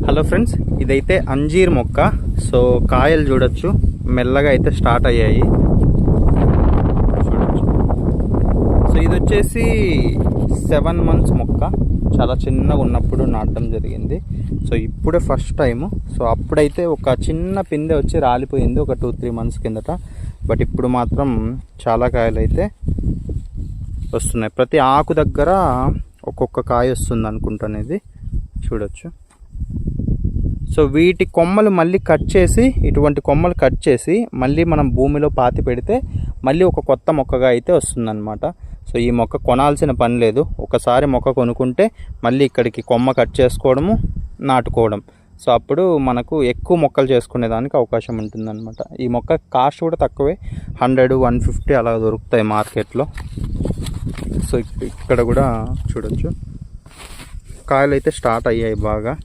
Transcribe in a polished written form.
Hello friends, ఇదైతే అంజీర్ మొక్క. So కాయలు చూడొచ్చు, మెల్లగా అయితే స్టార్ట్ అయ్యాయి చూడొచ్చు. సో ఇది వచ్చేసి 7 months మొక్క. చాలా చిన్నగా ఉన్నప్పుడు నాటడం జరిగింది. సో ఇప్పుడే ఫస్ట్ టైము. సో అప్పుడైతే ఒక చిన్న పిందె వచ్చి రాలిపోయింది ఒక 2-3 months కిందట. బట్ ఇప్పుడు మాత్రం చాలా కాయలు అయితే వస్తున్నాయి. ప్రతి ఆకు దగ్గర ఒక్కొక్క కాయ వస్తుంది అనుకుంటాను. ఇది చూడొచ్చు. సో వీటి కొమ్మలు మళ్ళీ కట్ చేసి, ఇటువంటి కొమ్మలు కట్ చేసి మళ్ళీ మనం భూమిలో పాతి పెడితే మళ్ళీ ఒక కొత్త మొక్కగా అయితే వస్తుందన్నమాట. సో ఈ మొక్క కొనాల్సిన పని లేదు. ఒకసారి మొక్క కొనుక్కుంటే మళ్ళీ ఇక్కడికి కొమ్మ కట్ చేసుకోవడము, నాటుకోవడం. సో అప్పుడు మనకు ఎక్కువ మొక్కలు చేసుకునేదానికి అవకాశం ఉంటుందన్నమాట. ఈ మొక్క కాస్ట్ కూడా తక్కువే, 100-150 అలా దొరుకుతాయి మార్కెట్లో. సో ఇక్కడ కూడా చూడొచ్చు, కాయలు అయితే స్టార్ట్ అయ్యాయి బాగా.